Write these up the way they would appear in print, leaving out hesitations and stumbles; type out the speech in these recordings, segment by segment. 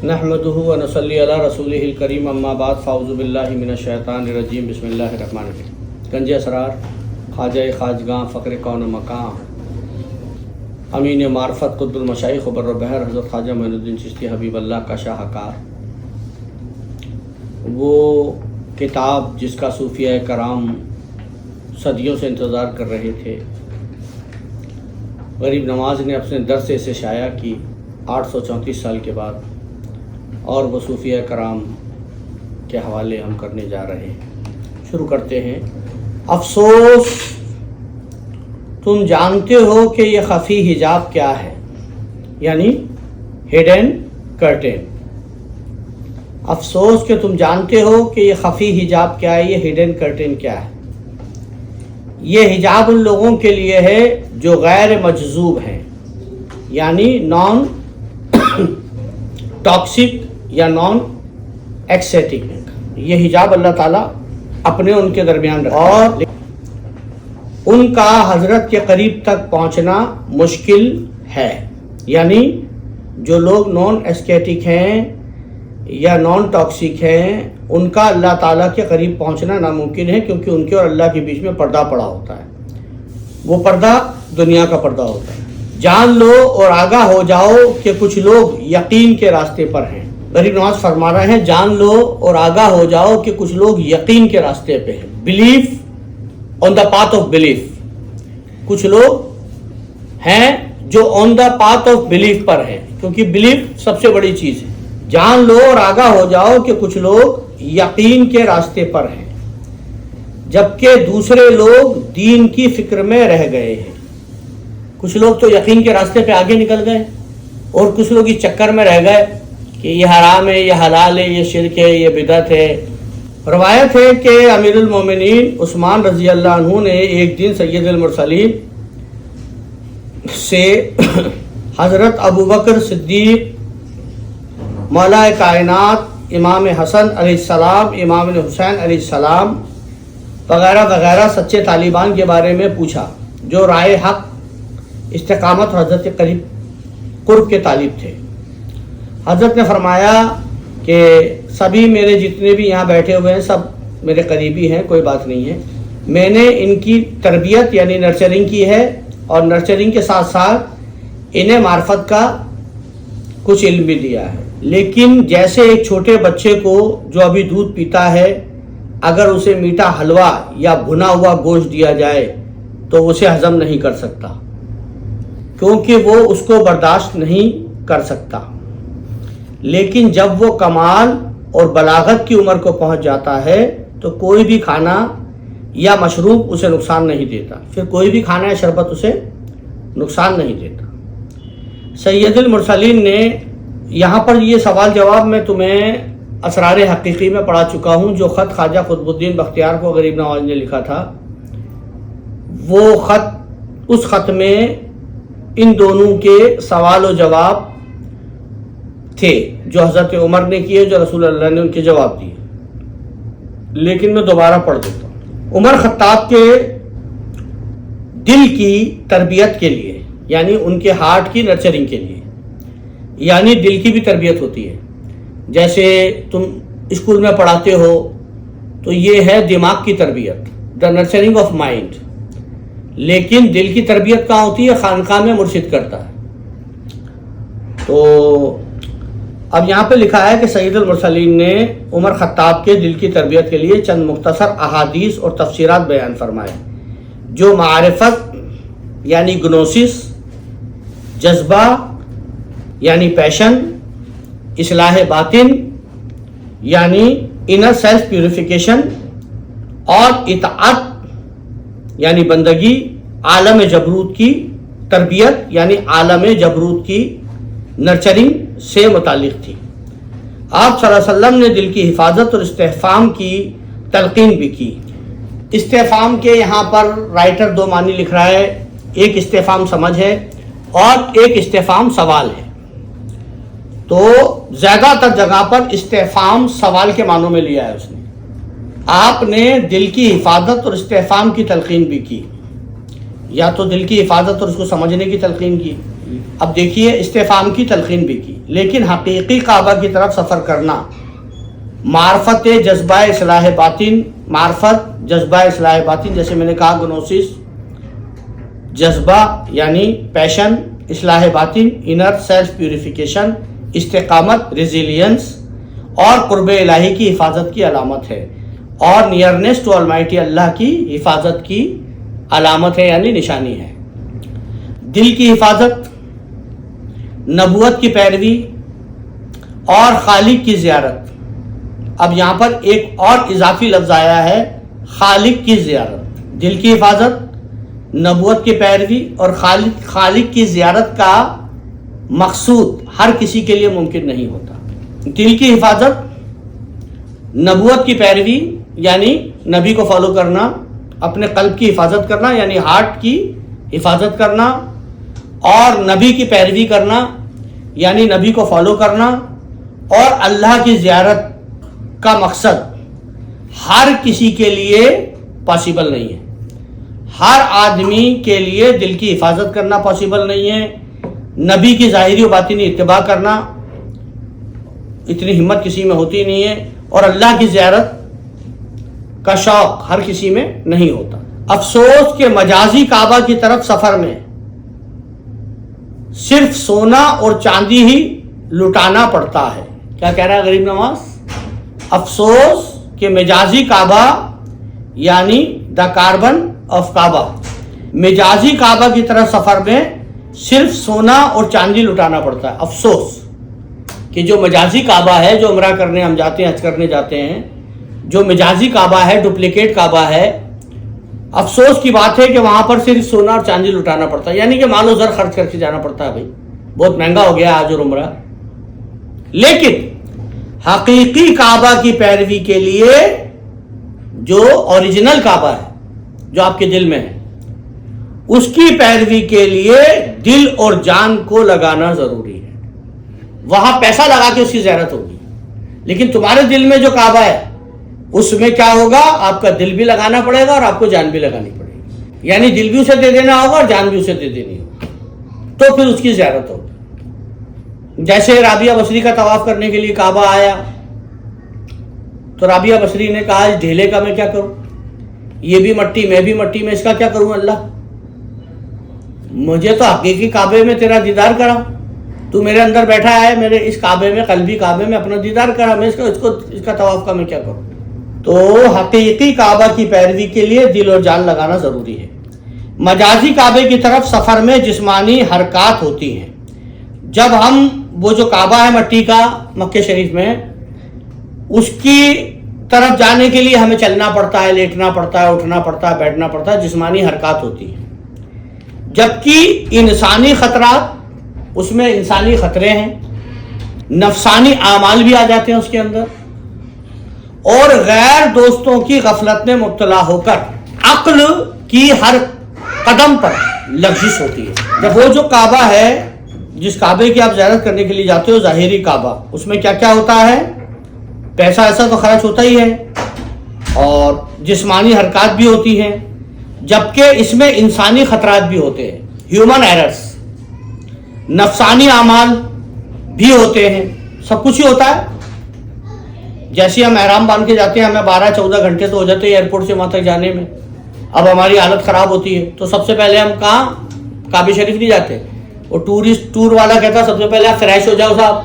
نحمدہ و نصلی علی رسولہ الکریم اما بعد فاعوذ باللہ من الشیطان الرجیم بسم اللہ الرحمن الرحیم۔ گنج اسرار خواجہ خواجگاں فقر کون مقام امین معرفت قطب المشائخ بر بحر حضرت خواجہ معین الدین چشتی حبیب اللہ کا شاہکار، وہ کتاب جس کا صوفیہ کرام صدیوں سے انتظار کر رہے تھے، غریب نواز نے اپنے در سے اسے شائع کی 834 سال کے بعد، اور وہ صوفیہ کرام کے حوالے ہم کرنے جا رہے ہیں۔ شروع کرتے ہیں۔ افسوس تم جانتے ہو کہ یہ خفی حجاب کیا ہے، یعنی ہڈن کرٹن۔ افسوس کہ تم جانتے ہو کہ یہ خفی حجاب کیا ہے، یہ ہڈن کرٹن کیا ہے۔ یہ حجاب ان لوگوں کے لیے ہے جو غیر مجذوب ہیں، یعنی نان ٹاکسک یا نان ایکسیٹک۔ یہ حجاب اللہ تعالیٰ اپنے ان کے درمیان رکھا، اور ان کا حضرت کے قریب تک پہنچنا مشکل ہے، یعنی جو لوگ نان ایسکیٹک ہیں یا نان ٹاکسک ہیں، ان کا اللہ تعالیٰ کے قریب پہنچنا ناممکن ہے، کیونکہ ان کے اور اللہ کے بیچ میں پردہ پڑا ہوتا ہے۔ وہ پردہ دنیا کا پردہ ہوتا ہے۔ جان لو اور آگاہ ہو جاؤ کہ کچھ لوگ یقین کے راستے پر ہیں۔ غریب نواز فرما رہے ہیں، جان لو اور آگاہ ہو جاؤ کہ کچھ لوگ یقین کے راستے پہ ہیں، belief on the path of belief. کچھ لوگ ہیں جو آن دا پاتھ آف بلیف پر ہیں، کیونکہ بلیف سب سے بڑی چیز ہے۔ جان لو اور آگاہ ہو جاؤ کہ کچھ لوگ یقین کے راستے پر ہیں، جبکہ دوسرے لوگ دین کی فکر میں رہ گئے ہیں۔ کچھ لوگ تو یقین کے راستے پہ آگے نکل گئے، اور کچھ لوگ اس چکر میں رہ گئے کہ یہ حرام ہے، یہ حلال ہے، یہ شرک ہے، یہ بدعت ہے۔ روایت ہے کہ امیر المومنین عثمان رضی اللہ عنہ نے ایک دن سید المرسلین سے حضرت ابوبکر صدیق، مولا کائنات، امام حسن علیہ السلام، امام حسین علیہ السلام وغیرہ وغیرہ سچے طالبان کے بارے میں پوچھا، جو رائے حق، استقامت اور حضرت قرب کے طالب تھے۔ حضرت نے فرمایا کہ سبھی میرے جتنے بھی یہاں بیٹھے ہوئے ہیں سب میرے قریبی ہیں، کوئی بات نہیں ہے۔ میں نے ان کی تربیت یعنی نرچرنگ کی ہے، اور نرچرنگ کے ساتھ ساتھ انہیں معرفت کا کچھ علم بھی دیا ہے۔ لیکن جیسے ایک چھوٹے بچے کو جو ابھی دودھ پیتا ہے، اگر اسے میٹھا حلوہ یا بھنا ہوا گوشت دیا جائے تو اسے ہضم نہیں کر سکتا، کیونکہ وہ اس کو برداشت نہیں کر سکتا۔ لیکن جب وہ کمال اور بلاغت کی عمر کو پہنچ جاتا ہے تو کوئی بھی کھانا یا مشروب اسے نقصان نہیں دیتا، پھر کوئی بھی کھانا یا شربت اسے نقصان نہیں دیتا۔ سید المرسلین نے یہاں پر یہ سوال جواب میں تمہیں اسرار حقیقی میں پڑھا چکا ہوں، جو خط خواجہ قطب الدین بختیار کو غریب نواز نے لکھا تھا۔ وہ خط، اس خط میں ان دونوں کے سوال و جواب تھے، جو حضرت عمر نے کیے، جو رسول اللہ نے ان کے جواب دیے۔ لیکن میں دوبارہ پڑھ دیتا ہوں۔ عمر خطاب کے دل کی تربیت کے لیے، یعنی ان کے ہارٹ کی نرچرنگ کے لیے، یعنی دل کی بھی تربیت ہوتی ہے۔ جیسے تم اسکول میں پڑھاتے ہو تو یہ ہے دماغ کی تربیت، دا نرچرنگ آف مائنڈ۔ لیکن دل کی تربیت کہاں ہوتی ہے؟ خانقاہ میں مرشد کرتا ہے۔ تو اب یہاں پہ لکھا ہے کہ سید المرسلین نے عمر خطاب کے دل کی تربیت کے لیے چند مختصر احادیث اور تفسیرات بیان فرمائے، جو معرفت یعنی گنوسس، جذبہ یعنی پیشن، اصلاح باطن یعنی انر سیلف پیوریفیکیشن، اور اطاعت یعنی بندگی، عالم جبروت کی تربیت یعنی عالم جبروت کی نرچرنگ سے متعلق تھی۔ آپ صلی اللہ علیہ وسلم نے دل کی حفاظت اور استحفام کی تلقین بھی کی۔ استحفام کے یہاں پر رائٹر دو معنی لکھ رہا ہے، ایک استحفام سمجھ ہے اور ایک استحفام سوال ہے۔ تو زیادہ تر جگہ پر استحفام سوال کے معنوں میں لیا ہے اس نے۔ آپ نے دل کی حفاظت اور استحفام کی تلقین بھی کی، یا تو دل کی حفاظت اور اس کو سمجھنے کی تلقین کی، اب دیکھیے استفہام کی تلقین بھی کی، لیکن حقیقی کعبہ کی طرف سفر کرنا معرفت جذبہ اصلاح باطن، معرفت جذبہ اصلاح باطن، جیسے میں نے کہا گنوسس، جذبہ یعنی پیشن، اصلاح باطن انر سیلف پیوریفیکیشن، استقامت ریزیلینس اور قرب الہی کی حفاظت کی علامت ہے، اور نیئرنیس ٹو المائٹی اللہ کی حفاظت کی علامت ہے یعنی نشانی ہے۔ دل کی حفاظت، نبوت کی پیروی اور خالق کی زیارت۔ اب یہاں پر ایک اور اضافی لفظ آیا ہے، خالق کی زیارت۔ دل کی حفاظت، نبوت کی پیروی اور خالق کی زیارت کا مقصود ہر کسی کے لیے ممکن نہیں ہوتا۔ دل کی حفاظت، نبوت کی پیروی یعنی نبی کو فالو کرنا، اپنے قلب کی حفاظت کرنا یعنی ہارٹ کی حفاظت کرنا، اور نبی کی پیروی کرنا یعنی نبی کو فالو کرنا، اور اللہ کی زیارت کا مقصد ہر کسی کے لیے پاسبل نہیں ہے۔ ہر آدمی کے لیے دل کی حفاظت کرنا پاسبل نہیں ہے، نبی کی ظاہری و باطنی اتباع کرنا اتنی ہمت کسی میں ہوتی نہیں ہے، اور اللہ کی زیارت کا شوق ہر کسی میں نہیں ہوتا۔ افسوس کہ مجازی کعبہ کی طرف سفر میں صرف سونا اور چاندی ہی لٹانا پڑتا ہے۔ کیا کہہ رہا ہے غریب نواز؟ افسوس کہ مجازی کعبہ یعنی دا کاربن آف کعبہ، مجازی کعبہ کی طرف سفر میں صرف سونا اور چاندی لٹانا پڑتا ہے۔ افسوس کہ جو مجازی کعبہ ہے، جو عمرہ کرنے ہم جاتے ہیں، حج کرنے جاتے ہیں، جو مجازی کعبہ ہے، ڈپلیکیٹ کعبہ ہے، افسوس کی بات ہے کہ وہاں پر صرف سونا اور چاندی لٹانا پڑتا ہے، یعنی کہ مال و زر خرچ کر کے جانا پڑتا ہے۔ بھائی بہت مہنگا ہو گیا حج اور عمرہ۔ لیکن حقیقی کعبہ کی پیروی کے لیے جو اوریجنل کعبہ ہے، جو آپ کے دل میں ہے، اس کی پیروی کے لیے دل اور جان کو لگانا ضروری ہے۔ وہاں پیسہ لگا کے اس کی زیارت ہوگی، لیکن تمہارے دل میں جو کعبہ ہے اس میں کیا ہوگا؟ آپ کا دل بھی لگانا پڑے گا اور آپ کو جان بھی لگانی پڑے گی، یعنی دل بھی اسے دے دینا ہوگا اور جان بھی اسے دے دینی ہوگی، تو پھر اس کی زیارت ہوگی۔ جیسے رابعہ بصری کا طواف کرنے کے لیے کعبہ آیا تو رابعہ بصری نے کہا اس ڈھیلے کا میں کیا کروں، یہ بھی مٹی میں بھی مٹی، میں اس کا کیا کروں اللہ؟ مجھے تو حقیقی کعبے میں تیرا دیدار کرا، تو میرے اندر بیٹھا ہے، میرے اس کعبے میں، قلبی کعبے میں اپنا دیدار کرا، میں اس کا طواف کا میں کیا کروں؟ تو حقیقی کعبہ کی پیروی کے لیے دل اور جان لگانا ضروری ہے۔ مجازی کعبے کی طرف سفر میں جسمانی حرکات ہوتی ہیں۔ جب ہم وہ جو کعبہ ہے مٹی کا مکہ شریف میں، اس کی طرف جانے کے لیے ہمیں چلنا پڑتا ہے، لیٹنا پڑتا ہے، اٹھنا پڑتا ہے، بیٹھنا پڑتا ہے، جسمانی حرکات ہوتی ہیں۔ جبکہ انسانی خطرات، اس میں انسانی خطرے ہیں، نفسانی اعمال بھی آ جاتے ہیں اس کے اندر، اور غیر دوستوں کی غفلت میں مبتلا ہو کر عقل کی ہر قدم پر لغزش ہوتی ہے۔ جب وہ جو کعبہ ہے، جس کعبے کی آپ زیارت کرنے کے لیے جاتے ہو، ظاہری کعبہ، اس میں کیا کیا ہوتا ہے؟ پیسہ ایسا تو خرچ ہوتا ہی ہے، اور جسمانی حرکات بھی ہوتی ہیں، جبکہ اس میں انسانی خطرات بھی ہوتے ہیں، ہیومن ایررز، نفسانی اعمال بھی ہوتے ہیں، سب کچھ ہی ہوتا ہے۔ جیسے ہم احرام باندھ کے جاتے ہیں، ہمیں 12-14 گھنٹے تو ہو جاتے ہیں ایئرپورٹ سے وہاں تک جانے میں، اب ہماری حالت خراب ہوتی ہے تو سب سے پہلے ہم کہاں؟ کعبہ شریف نہیں جاتے، وہ ٹور والا کہتا ہے سب سے پہلے آپ فریش ہو جاؤ صاحب،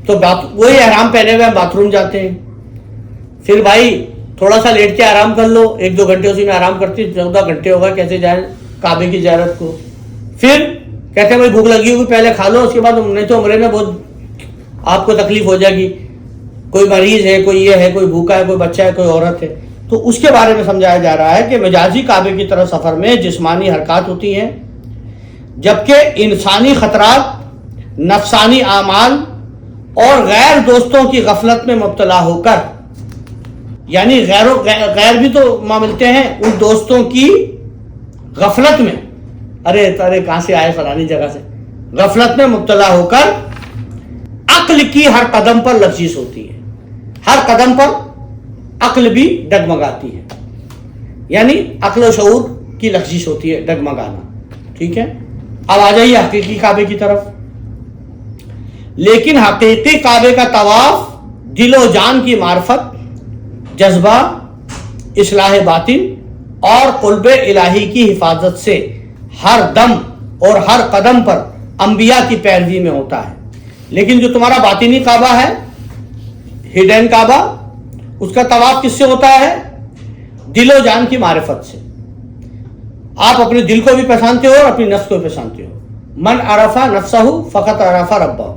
تو وہی احرام پہنے ہوئے ہم باتھ روم جاتے ہیں، پھر بھائی تھوڑا سا لیٹ کے آرام کر لو، 1-2 گھنٹے اسی میں آرام کرتی، 14 گھنٹے ہوگا کیسے جائیں کعبے کی زیارت کو۔ پھر کہتے ہیں بھائی بھوک لگی ہوگی پہلے کھا لو، اس کے بعد نہیں تو عمرے میں بہت آپ کو تکلیف ہو جائے گی، کوئی مریض ہے، کوئی یہ ہے، کوئی بھوکا ہے، کوئی بچہ ہے، کوئی عورت ہے، تو اس کے بارے میں سمجھایا جا رہا ہے کہ مجازی کعبے کی طرف سفر میں جسمانی حرکات ہوتی ہیں، جبکہ انسانی خطرات، نفسانی اعمال اور غیر دوستوں کی غفلت میں مبتلا ہو کر، یعنی غیر بھی تو ملتے ہیں ان دوستوں کی غفلت میں، ارے کہاں سے آئے فلانی جگہ سے، غفلت میں مبتلا ہو کر عقل کی ہر قدم پر لغزش ہوتی ہے، ہر قدم پر عقل بھی ڈگمگاتی ہے، یعنی عقل و شعور کی لغزش ہوتی ہے، ڈگمگانا، ٹھیک ہے۔ اب آ جائیے حقیقی کعبے کی طرف. لیکن حقیقی کعبے کا طواف دل و جان کی معرفت، جذبہ، اصلاح باطن اور قرب الہی کی حفاظت سے ہر دم اور ہر قدم پر انبیاء کی پیروی میں ہوتا ہے. لیکن جو تمہارا باطنی کعبہ ہے، ہڈن کعبہ، اس کا طواف کس سے ہوتا ہے؟ دل و جان کی معرفت سے. آپ اپنے دل کو بھی پہچانتے ہو اور اپنی نفس کو بھی پہچانتے ہو. من عرفہ نفسہ فقط عرفہ ربہ.